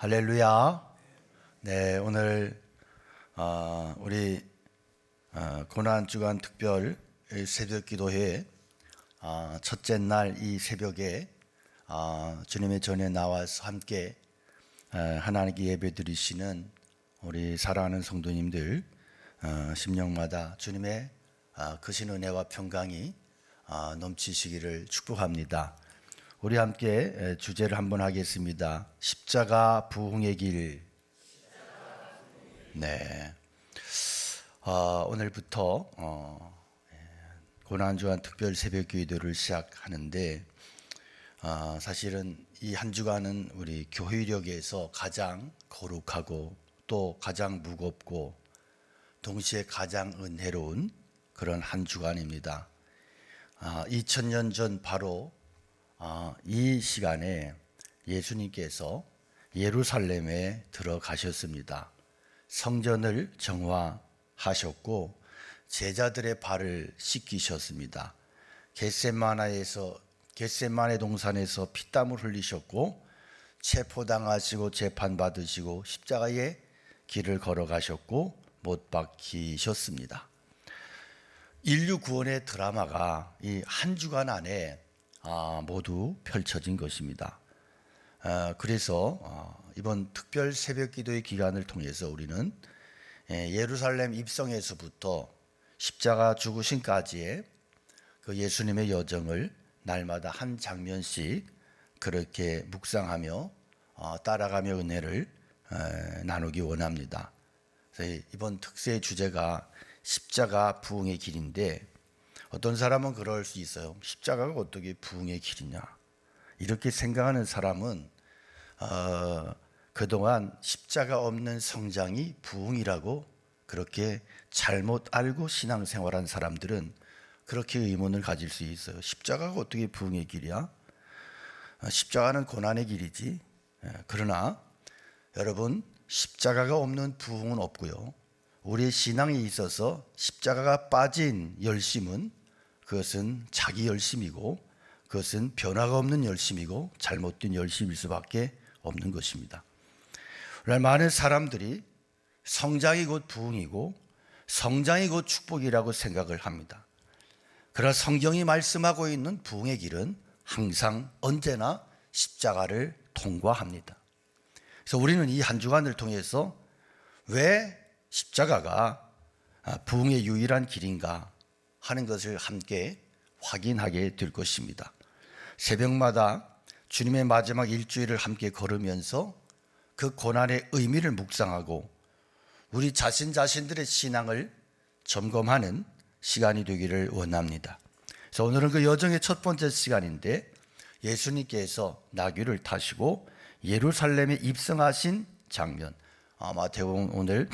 할렐루야. 네, 오늘 우리 고난주간 특별 새벽 기도회 첫째 날 이 새벽에 주님의 전에 나와서 함께 하나님께 예배드리시는 우리 사랑하는 성도님들 심령마다 주님의 크신 은혜와 평강이 넘치시기를 축복합니다. 우리 함께 주제를 한번 하겠습니다. 십자가 부흥의 길. 네. 오늘부터 고난주간 특별 새벽 기도를 시작하는데 사실은 이 한 주간은 우리 교회력에서 가장 거룩하고 또 가장 무겁고 동시에 가장 은혜로운 그런 한 주간입니다. 2000년 전 바로 이 시간에 예수님께서 예루살렘에 들어가셨습니다. 성전을 정화하셨고 제자들의 발을 씻기셨습니다. 겟세마네 동산에서 피땀을 흘리셨고 체포당하시고 재판받으시고 십자가의 길을 걸어가셨고 못 박히셨습니다. 인류 구원의 드라마가 이 한 주간 안에 모두 펼쳐진 것입니다. 그래서 이번 특별 새벽 기도의 기간을 통해서 우리는 예루살렘 입성에서부터 십자가 죽으심까지의 그 예수님의 여정을 날마다 한 장면씩 그렇게 묵상하며 따라가며 은혜를 나누기 원합니다. 그래서 이번 특세의 주제가 십자가 부흥의 길인데 어떤 사람은 그럴 수 있어요. 십자가가 어떻게 부흥의 길이냐 이렇게 생각하는 사람은 그동안 십자가 없는 성장이 부흥이라고 그렇게 잘못 알고 신앙생활한 사람들은 그렇게 의문을 가질 수 있어요. 십자가가 어떻게 부흥의 길이야? 십자가는 고난의 길이지. 그러나 여러분, 십자가가 없는 부흥은 없고요. 우리의 신앙에 있어서 십자가가 빠진 열심은 그것은 자기 열심이고 그것은 변화가 없는 열심이고 잘못된 열심일 수밖에 없는 것입니다. 오늘 많은 사람들이 성장이 곧 부흥이고 성장이 곧 축복이라고 생각을 합니다. 그러나 성경이 말씀하고 있는 부흥의 길은 항상 언제나 십자가를 통과합니다. 그래서 우리는 이 한 주간을 통해서 왜 십자가가 부흥의 유일한 길인가 하는 것을 함께 확인하게 될 것입니다. 새벽마다 주님의 마지막 일주일을 함께 걸으면서 그 고난의 의미를 묵상하고 우리 자신들의 신앙을 점검하는 시간이 되기를 원합니다. 그래서 오늘은 그 여정의 첫 번째 시간인데 예수님께서 나귀를 타시고 예루살렘에 입성하신 장면, 마태복음 오늘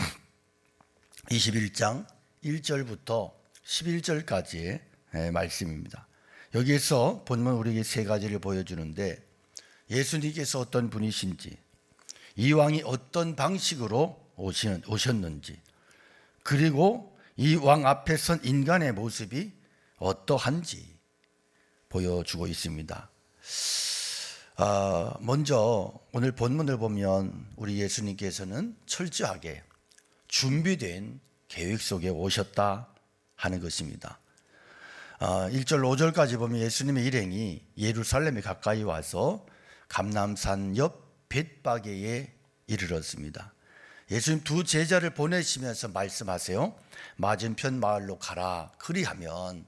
21장 1절부터 11절까지의 말씀입니다. 여기에서 본문 우리에게 세 가지를 보여주는데 예수님께서 어떤 분이신지, 이 왕이 어떤 방식으로 오셨는지, 그리고 이 왕 앞에 선 인간의 모습이 어떠한지 보여주고 있습니다. 먼저 오늘 본문을 보면 우리 예수님께서는 철저하게 준비된 계획 속에 오셨다 하는 것입니다. 1절 5절까지 보면 예수님의 일행이 예루살렘에 가까이 와서 감람산 옆 벳바게에 이르렀습니다. 예수님 두 제자를 보내시면서 말씀하세요. 맞은편 마을로 가라. 그리하면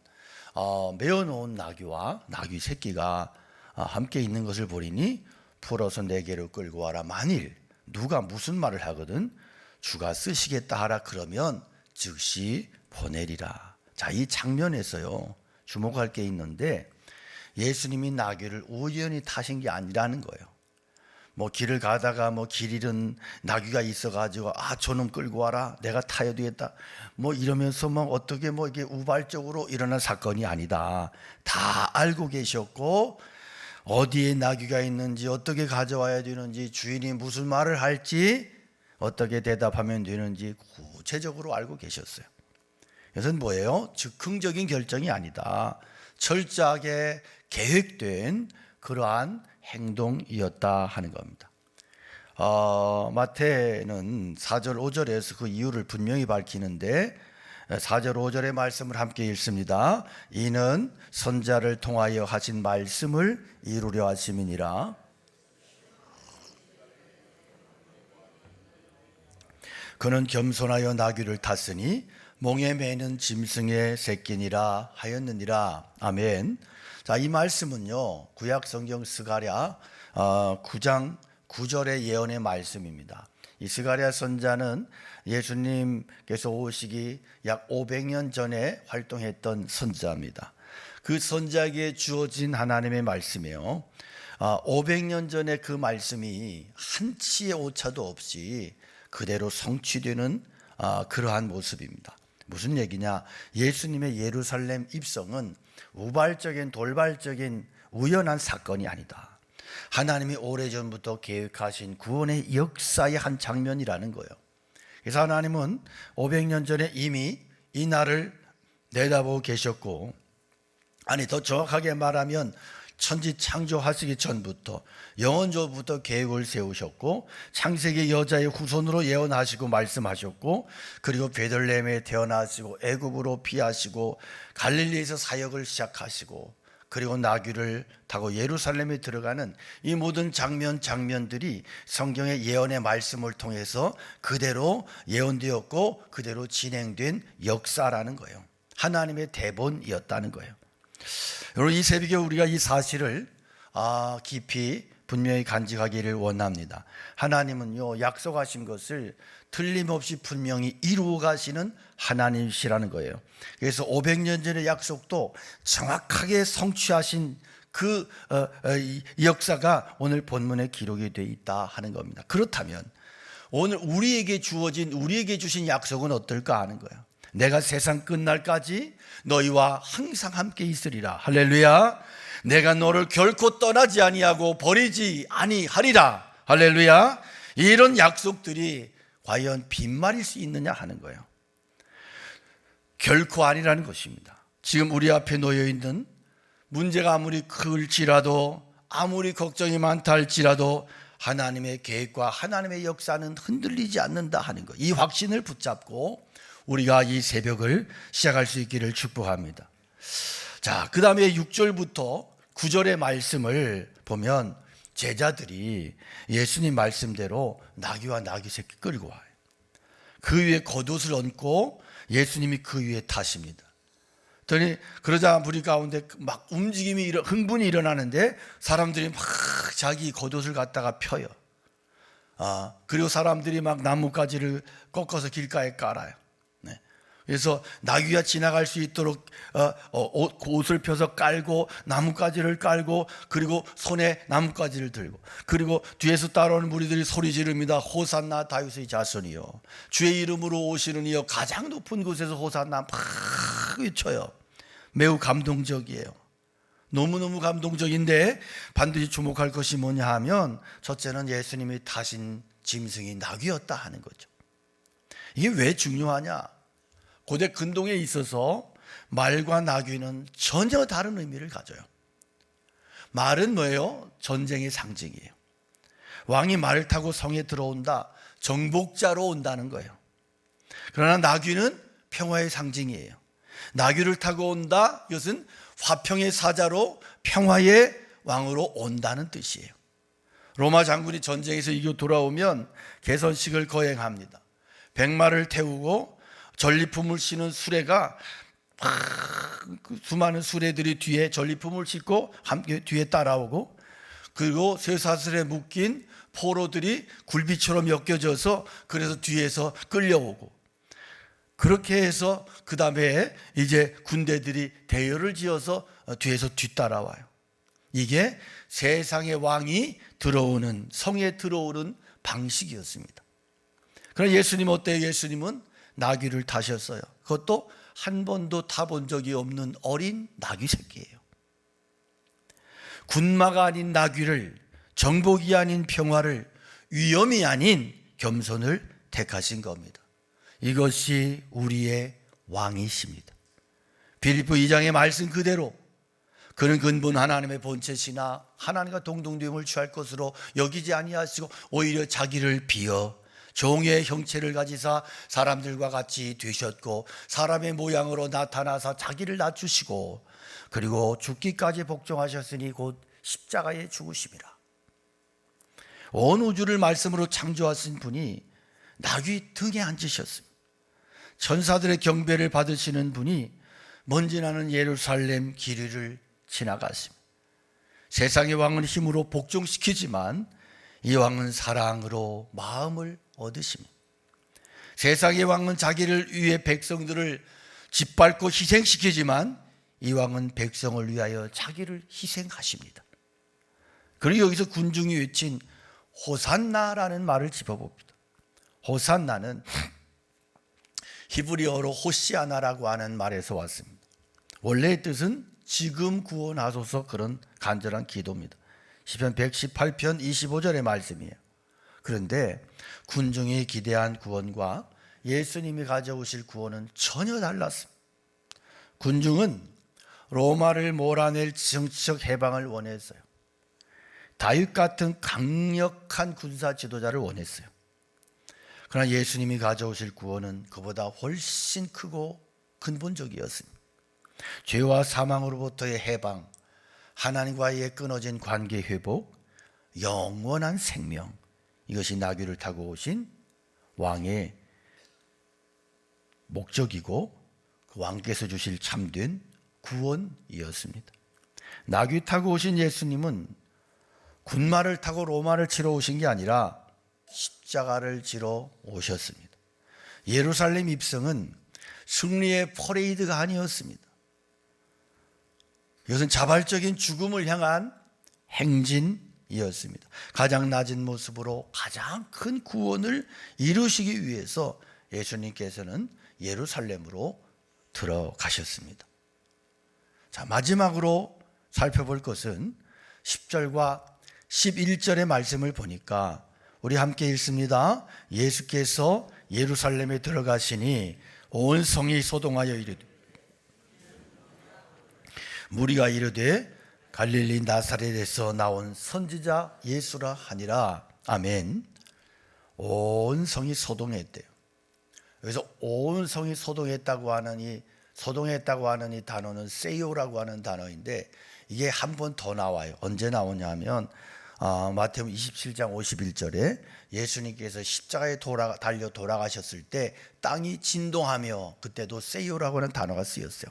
메어놓은 나귀와 나귀 새끼가 함께 있는 것을 보리니 풀어서 내게로 끌고 와라. 만일 누가 무슨 말을 하거든 주가 쓰시겠다 하라 그러면 즉시 보내리라. 자, 이 장면에서요 주목할 게 있는데 예수님이 나귀를 우연히 타신 게 아니라는 거예요. 길을 가다가 길 잃은 나귀가 있어가지고 저놈 끌고 와라 내가 타야 되겠다 이러면서 어떻게 이게 우발적으로 일어난 사건이 아니다. 다 알고 계셨고 어디에 나귀가 있는지 어떻게 가져와야 되는지 주인이 무슨 말을 할지 어떻게 대답하면 되는지 구체적으로 알고 계셨어요. 이것은 뭐예요? 즉흥적인 결정이 아니다. 철저하게 계획된 그러한 행동이었다 하는 겁니다. 마태는 4절 5절에서 그 이유를 분명히 밝히는데 4절 5절의 말씀을 함께 읽습니다. 이는 선자를 통하여 하신 말씀을 이루려 하심이니라. 그는 겸손하여 나귀를 탔으니 몽에 매는 짐승의 새끼니라 하였느니라. 아멘. 자, 이 말씀은요, 구약 성경 스가랴 9장 9절의 예언의 말씀입니다. 이 스가랴 선자는 예수님께서 오시기 약 500년 전에 활동했던 선자입니다. 그 선자에게 주어진 하나님의 말씀이에요. 500년 전에 그 말씀이 한치의 오차도 없이 그대로 성취되는 그러한 모습입니다. 무슨 얘기냐? 예수님의 예루살렘 입성은 우발적인 돌발적인 우연한 사건이 아니다. 하나님이 오래전부터 계획하신 구원의 역사의 한 장면이라는 거예요. 그래서 하나님은 500년 전에 이미 이 날을 내다보고 계셨고, 아니 더 정확하게 말하면 천지 창조하시기 전부터 영원조부터 계획을 세우셨고, 창세기 여자의 후손으로 예언하시고 말씀하셨고, 그리고 베들레헴에 태어나시고 애굽으로 피하시고 갈릴리에서 사역을 시작하시고, 그리고 나귀를 타고 예루살렘에 들어가는 이 모든 장면들이 성경의 예언의 말씀을 통해서 그대로 예언되었고 그대로 진행된 역사라는 거예요. 하나님의 대본이었다는 거예요. 여러분, 이 새벽에 우리가 이 사실을 깊이 분명히 간직하기를 원합니다. 하나님은요, 약속하신 것을 틀림없이 분명히 이루어 가시는 하나님이시라는 거예요. 그래서 500년 전의 약속도 정확하게 성취하신 그 역사가 오늘 본문에 기록이 되어 있다 하는 겁니다. 그렇다면 오늘 우리에게 주신 약속은 어떨까 하는 거예요. 내가 세상 끝날까지 너희와 항상 함께 있으리라. 할렐루야. 내가 너를 결코 떠나지 아니하고 버리지 아니하리라. 할렐루야. 이런 약속들이 과연 빈말일 수 있느냐 하는 거예요. 결코 아니라는 것입니다. 지금 우리 앞에 놓여 있는 문제가 아무리 클지라도, 아무리 걱정이 많다 할지라도 하나님의 계획과 하나님의 역사는 흔들리지 않는다 하는 것, 이 확신을 붙잡고 우리가 이 새벽을 시작할 수 있기를 축복합니다. 자, 그 다음에 6절부터 9절의 말씀을 보면 제자들이 예수님 말씀대로 나귀와 나귀 새끼 끌고 와요. 그 위에 겉옷을 얹고 예수님이 그 위에 타십니다. 그러자 무리 가운데 막 흥분이 일어나는데 사람들이 막 자기 겉옷을 갖다가 펴요. 그리고 사람들이 막 나뭇가지를 꺾어서 길가에 깔아요. 그래서 나귀가 지나갈 수 있도록 옷을 펴서 깔고 나뭇가지를 깔고, 그리고 손에 나뭇가지를 들고, 그리고 뒤에서 따라오는 무리들이 소리 지릅니다. 호산나 다윗의 자손이요, 주의 이름으로 오시는 이여, 가장 높은 곳에서 호산나 막 외쳐요. 매우 감동적이에요. 너무너무 감동적인데 반드시 주목할 것이 뭐냐 하면, 첫째는 예수님이 타신 짐승이 나귀였다 하는 거죠. 이게 왜 중요하냐? 고대 근동에 있어서 말과 나귀는 전혀 다른 의미를 가져요. 말은 뭐예요? 전쟁의 상징이에요. 왕이 말을 타고 성에 들어온다, 정복자로 온다는 거예요. 그러나 나귀는 평화의 상징이에요. 나귀를 타고 온다, 이것은 화평의 사자로 평화의 왕으로 온다는 뜻이에요. 로마 장군이 전쟁에서 이겨 돌아오면 개선식을 거행합니다. 백마를 태우고 전리품을 싣는 수레가 수많은 수레들이 뒤에 전리품을 싣고 함께 뒤에 따라오고, 그리고 쇠사슬에 묶인 포로들이 굴비처럼 엮여져서 그래서 뒤에서 끌려오고, 그렇게 해서 그 다음에 이제 군대들이 대열을 지어서 뒤에서 뒤따라와요. 이게 세상의 왕이 들어오는, 성에 들어오는 방식이었습니다. 그러나 예수님 어때요? 예수님은 나귀를 타셨어요. 그것도 한 번도 타본 적이 없는 어린 나귀 새끼예요. 군마가 아닌 나귀를, 정복이 아닌 평화를, 위험이 아닌 겸손을 택하신 겁니다. 이것이 우리의 왕이십니다. 빌립보 2장의 말씀 그대로 그는 근본 하나님의 본체시나 하나님과 동등됨을 취할 것으로 여기지 아니하시고 오히려 자기를 비어 종의 형체를 가지사 사람들과 같이 되셨고 사람의 모양으로 나타나사 자기를 낮추시고 그리고 죽기까지 복종하셨으니 곧 십자가에 죽으심이라. 온 우주를 말씀으로 창조하신 분이 나귀 등에 앉으셨습니다. 천사들의 경배를 받으시는 분이 먼지 나는 예루살렘 길 위를 지나갔습니다. 세상의 왕은 힘으로 복종시키지만 이 왕은 사랑으로 마음을 얻으십니다. 세상의 왕은 자기를 위해 백성들을 짓밟고 희생시키지만 이 왕은 백성을 위하여 자기를 희생하십니다. 그리고 여기서 군중이 외친 호산나라는 말을 짚어봅니다. 호산나는 히브리어로 호시아나라고 하는 말에서 왔습니다. 원래의 뜻은 지금 구원하소서, 그런 간절한 기도입니다. 시편 118편 25절의 말씀이에요. 그런데 군중이 기대한 구원과 예수님이 가져오실 구원은 전혀 달랐습니다. 군중은 로마를 몰아낼 정치적 해방을 원했어요. 다윗 같은 강력한 군사 지도자를 원했어요. 그러나 예수님이 가져오실 구원은 그보다 훨씬 크고 근본적이었습니다. 죄와 사망으로부터의 해방, 하나님과의 끊어진 관계 회복, 영원한 생명, 이것이 나귀를 타고 오신 왕의 목적이고 그 왕께서 주실 참된 구원이었습니다. 나귀 타고 오신 예수님은 군마를 타고 로마를 치러 오신 게 아니라 십자가를 지러 오셨습니다. 예루살렘 입성은 승리의 퍼레이드가 아니었습니다. 이것은 자발적인 죽음을 향한 행진이었습니다. 가장 낮은 모습으로 가장 큰 구원을 이루시기 위해서 예수님께서는 예루살렘으로 들어가셨습니다. 자, 마지막으로 살펴볼 것은 10절과 11절의 말씀을 보니까 우리 함께 읽습니다. 예수께서 예루살렘에 들어가시니 온 성이 소동하여 이르되 무리가 이르되 갈릴리 나사렛에서 나온 선지자 예수라 하니라. 아멘. 온 성이 소동했대요. 여기서 온 성이 소동했다고 하는 이 단어는 세이오라고 하는 단어인데 이게 한 번 더 나와요. 언제 나오냐면 마태복음 27장 51절에 예수님께서 십자가에 달려 돌아가셨을 때 땅이 진동하며, 그때도 세이오라고 하는 단어가 쓰였어요.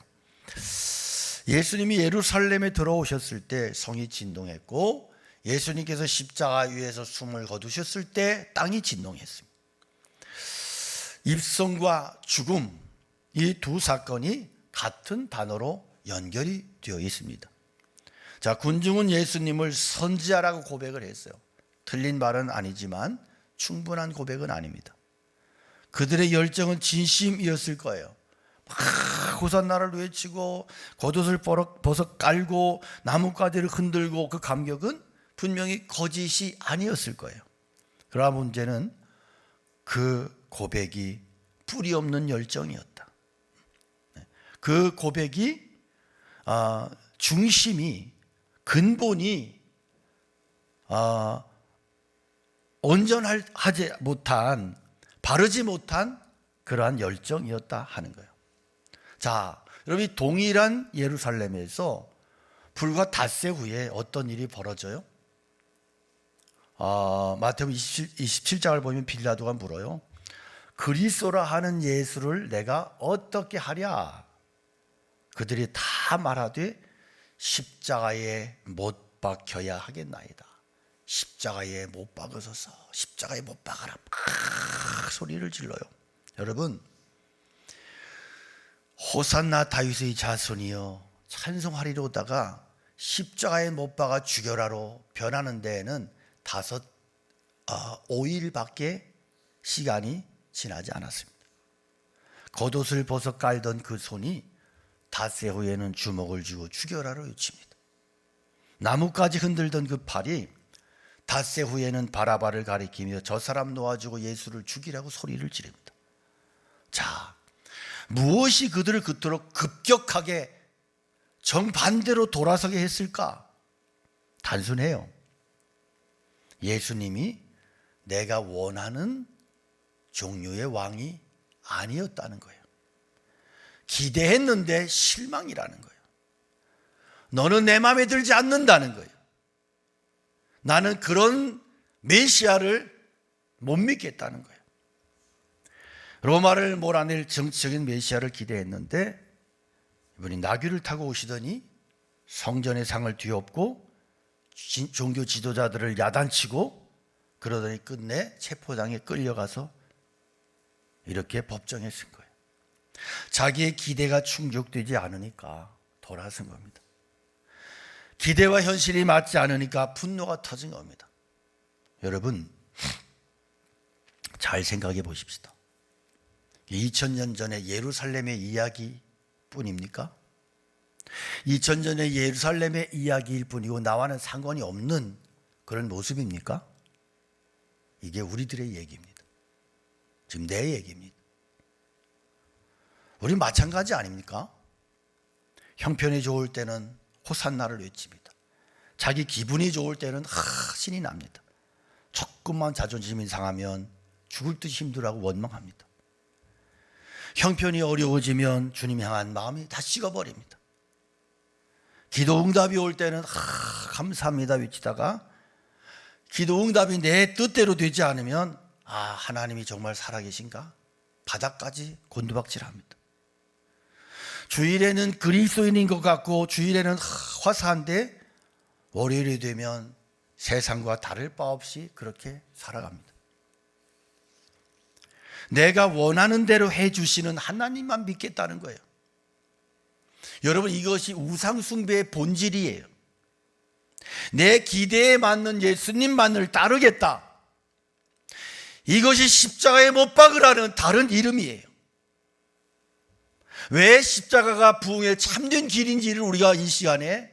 예수님이 예루살렘에 들어오셨을 때 성이 진동했고, 예수님께서 십자가 위에서 숨을 거두셨을 때 땅이 진동했습니다. 입성과 죽음, 이 두 사건이 같은 단어로 연결이 되어 있습니다. 자, 군중은 예수님을 선지자라고 고백을 했어요. 틀린 말은 아니지만 충분한 고백은 아닙니다. 그들의 열정은 진심이었을 거예요. 막 호산나를 외치고 겉옷을 벗어 깔고 나뭇가지를 흔들고, 그 감격은 분명히 거짓이 아니었을 거예요. 그러나 문제는 그 고백이 뿌리 없는 열정이었다. 그 고백이 중심이, 근본이 온전하지 못한, 바르지 못한 그러한 열정이었다 하는 거예요. 자, 여러분, 동일한 예루살렘에서 불과 닷새 후에 어떤 일이 벌어져요? 마태복음 27장을 보면 빌라도가 물어요. 그리스도라 하는 예수를 내가 어떻게 하랴? 그들이 다 말하되 십자가에 못 박혀야 하겠나이다. 십자가에 못 박으소서, 십자가에 못 박아라, 막 소리를 질러요. 여러분, 호산나 다윗의 자손이여 찬송하리로다가 십자가에 못 박아 죽여라로 변하는 데에는 5일밖에 시간이 지나지 않았습니다. 겉옷을 벗어 깔던 그 손이 닷새 후에는 주먹을 쥐고 죽여라로 외칩니다. 나뭇가지 흔들던 그 팔이 닷새 후에는 바라바를 가리키며 저 사람 놓아주고 예수를 죽이라고 소리를 지릅니다. 자, 무엇이 그들을 그토록 급격하게 정반대로 돌아서게 했을까? 단순해요. 예수님이 내가 원하는 종류의 왕이 아니었다는 거예요. 기대했는데 실망이라는 거예요. 너는 내 마음에 들지 않는다는 거예요. 나는 그런 메시아를 못 믿겠다는 거예요. 로마를 몰아낼 정치적인 메시아를 기대했는데 이분이 나귀를 타고 오시더니 성전의 상을 뒤엎고 종교 지도자들을 야단치고 그러더니 끝내 체포장에 끌려가서 이렇게 법정에 쓴 거예요. 자기의 기대가 충족되지 않으니까 돌아선 겁니다. 기대와 현실이 맞지 않으니까 분노가 터진 겁니다. 여러분, 잘 생각해 보십시다. 2000년 전의 예루살렘의 이야기뿐입니까? 2000년 전의 예루살렘의 이야기일 뿐이고 나와는 상관이 없는 그런 모습입니까? 이게 우리들의 얘기입니다. 지금 내 얘기입니다. 우리 마찬가지 아닙니까? 형편이 좋을 때는 호산나를 외칩니다. 자기 기분이 좋을 때는 신이 납니다. 조금만 자존심이 상하면 죽을 듯이 힘들어하고 원망합니다. 형편이 어려워지면 주님 향한 마음이 다 식어버립니다. 기도 응답이 올 때는 감사합니다 외치다가 기도 응답이 내 뜻대로 되지 않으면 하나님이 정말 살아계신가? 바닥까지 곤두박질합니다. 주일에는 그리스도인인 것 같고 주일에는 화사한데 월요일이 되면 세상과 다를 바 없이 그렇게 살아갑니다. 내가 원하는 대로 해주시는 하나님만 믿겠다는 거예요. 여러분, 이것이 우상숭배의 본질이에요. 내 기대에 맞는 예수님만을 따르겠다. 이것이 십자가에 못 박으라는 다른 이름이에요. 왜 십자가가 부흥의 참된 길인지를 우리가 이 시간에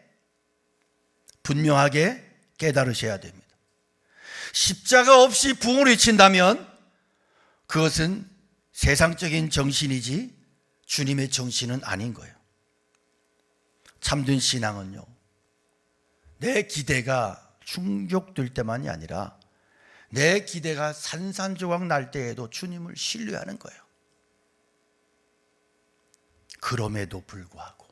분명하게 깨달으셔야 됩니다. 십자가 없이 부흥을 외친다면 그것은 세상적인 정신이지 주님의 정신은 아닌 거예요. 참된 신앙은요, 내 기대가 충족될 때만이 아니라 내 기대가 산산조각 날 때에도 주님을 신뢰하는 거예요. 그럼에도 불구하고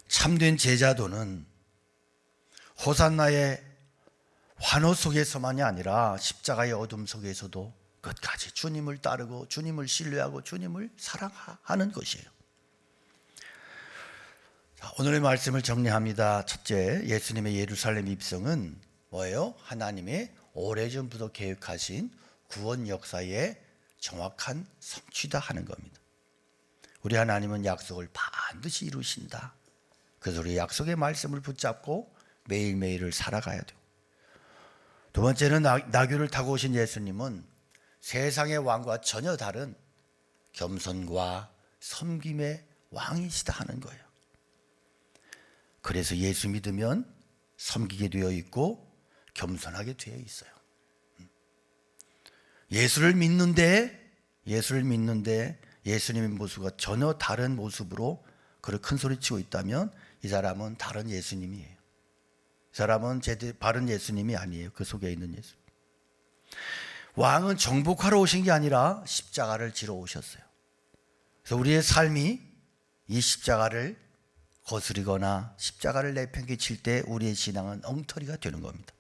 참된 제자도는 호산나의 환호 속에서만이 아니라 십자가의 어둠 속에서도 끝까지 주님을 따르고 주님을 신뢰하고 주님을 사랑하는 것이에요. 오늘의 말씀을 정리합니다. 첫째, 예수님의 예루살렘 입성은 뭐예요? 하나님의 오래전부터 계획하신 구원 역사의 정확한 성취다 하는 겁니다. 우리 하나님은 약속을 반드시 이루신다. 그래서 우리 약속의 말씀을 붙잡고 매일매일을 살아가야 돼요. 두 번째는 나귀를 타고 오신 예수님은 세상의 왕과 전혀 다른 겸손과 섬김의 왕이시다 하는 거예요. 그래서 예수 믿으면 섬기게 되어 있고 겸손하게 되어 있어요. 예수를 믿는데 예수님의 모습과 전혀 다른 모습으로 그를 큰 소리치고 있다면 이 사람은 다른 예수님이에요. 이 사람은 바른 예수님이 아니에요. 그 속에 있는 예수. 왕은 정복하러 오신 게 아니라 십자가를 지러 오셨어요. 그래서 우리의 삶이 이 십자가를 거스리거나 십자가를 내팽개칠 때 우리의 신앙은 엉터리가 되는 겁니다.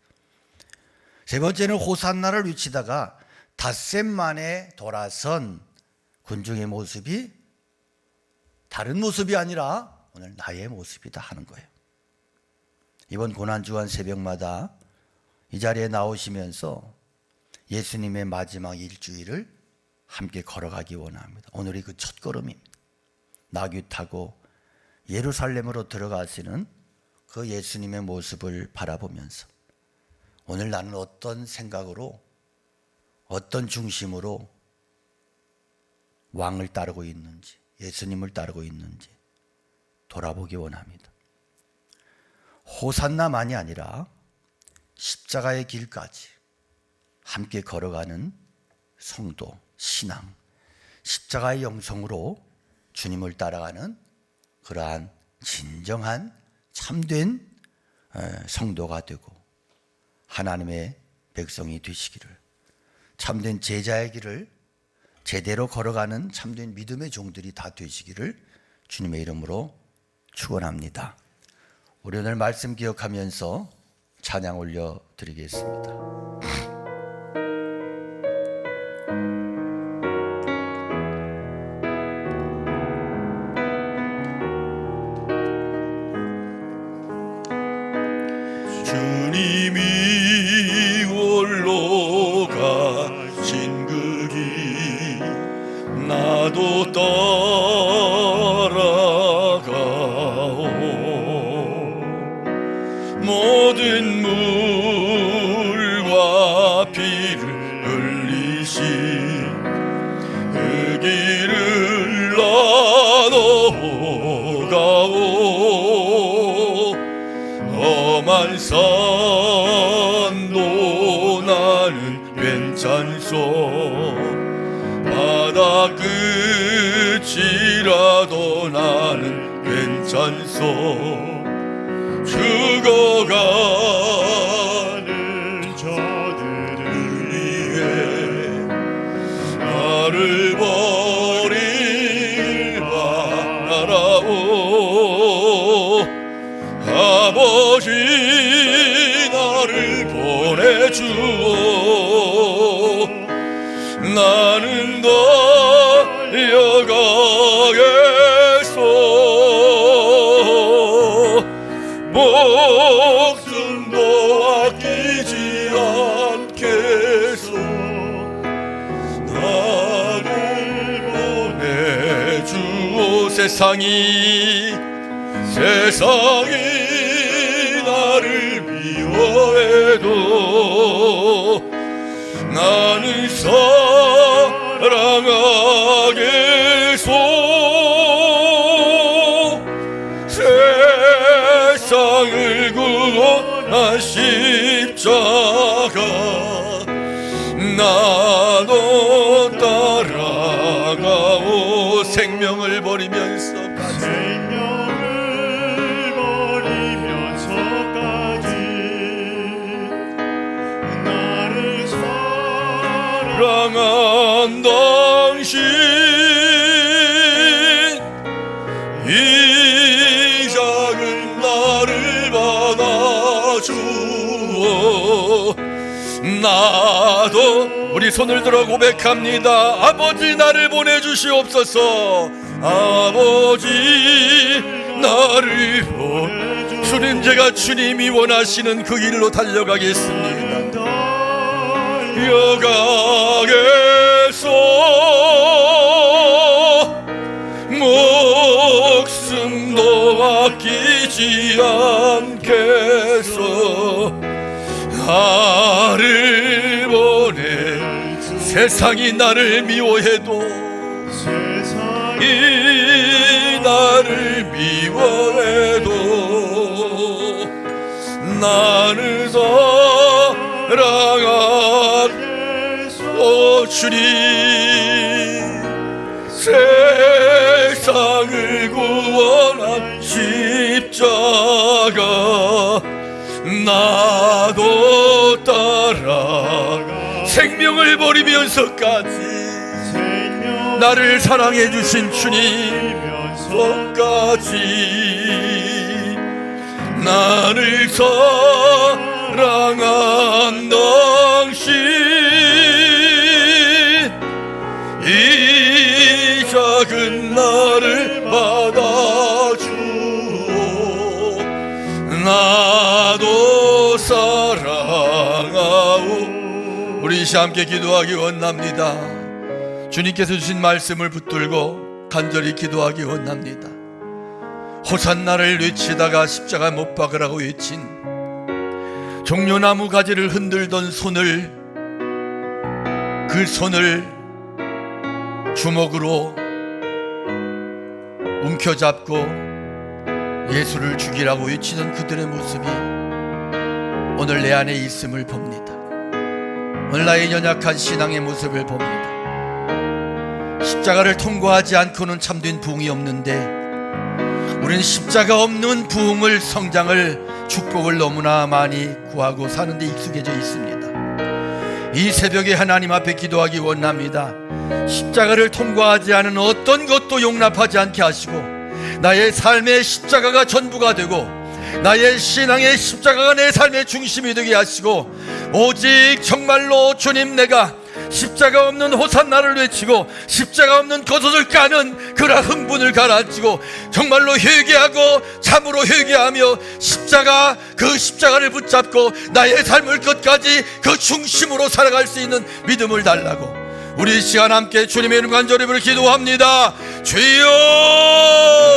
세 번째는 호산나를 외치다가 닷새 만에 돌아선 군중의 모습이 다른 모습이 아니라 오늘 나의 모습이다 하는 거예요. 이번 고난주간 새벽마다 이 자리에 나오시면서 예수님의 마지막 일주일을 함께 걸어가기 원합니다. 오늘이 그 첫 걸음입니다. 나귀 타고 예루살렘으로 들어가시는 그 예수님의 모습을 바라보면서 오늘 나는 어떤 생각으로 어떤 중심으로 왕을 따르고 있는지 예수님을 따르고 있는지 돌아보기 원합니다. 호산나만이 아니라 십자가의 길까지 함께 걸어가는 성도, 신앙, 십자가의 영성으로 주님을 따라가는 그러한 진정한 참된 성도가 되고 하나님의 백성이 되시기를, 참된 제자의 길을 제대로 걸어가는 참된 믿음의 종들이 다 되시기를 주님의 이름으로 축원합니다. 우리 오늘 말씀 기억하면서 찬양 올려드리겠습니다. 주님이 홀로 가신 그 길 나도 따라가오. 모든 물과 피를 흘리신 그 길을 나도 가오. 험한 산도 나는 괜찮소. 바다 끝이라도 나는 괜찮소. 죽어가는 자들을 위해 나를 버릴 바라오. 아버지 나를 보내주오. 나는 달려가겠소. 목숨도 아끼지 않겠소. 나를 보내주오. 세상이 나를 미워해도 나는 사랑하겠소. 세상을 구원한 십자가 나도 따라가오. 생명을 버리면서까지 사랑한 당신 이 작은 나를 받아주오. 나도 우리 손을 들어 고백합니다. 아버지 나를 보내주시옵소서. 아버지 나를 주님, 제가 주님이 원하시는 그 길로 달려가겠습니다. 여가겠소. 목숨도 아끼지 않겠소. 나를 보내. 세상이 나를 미워해도 세상이 나를 미워해도 나는 사랑하겠소. 주님, 세상을 구원한 십자가 나도 따라 생명을 버리면서까지 나를 사랑해 주신 주님께까지 나를 사랑한 당신 이 작은 나를 받아주오. 나도 사랑하오. 우리 이시 함께 기도하기 원합니다. 주님께서 주신 말씀을 붙들고 간절히 기도하기 원합니다. 호산나를 외치다가 십자가 못 박으라고 외친 종려나무 가지를 흔들던 손을, 그 손을 주먹으로 움켜잡고 예수를 죽이라고 외치던 그들의 모습이 오늘 내 안에 있음을 봅니다. 오늘 나의 연약한 신앙의 모습을 봅니다. 십자가를 통과하지 않고는 참된 부흥이 없는데 우리는 십자가 없는 부흥을, 성장을, 축복을 너무나 많이 구하고 사는데 익숙해져 있습니다. 이 새벽에 하나님 앞에 기도하기 원합니다. 십자가를 통과하지 않은 어떤 것도 용납하지 않게 하시고, 나의 삶의 십자가가 전부가 되고, 나의 신앙의 십자가가 내 삶의 중심이 되게 하시고, 오직 정말로 주님, 내가 십자가 없는 호산나를 외치고 십자가 없는 겉옷을 까는 그러한 흥분을 가라앉히고 정말로 회개하고 참으로 회개하며 십자가, 그 십자가를 붙잡고 나의 삶을 끝까지 그 중심으로 살아갈 수 있는 믿음을 달라고, 우리 이 시간 함께 주님의 이름 간절히 부르 기도합니다. 주여!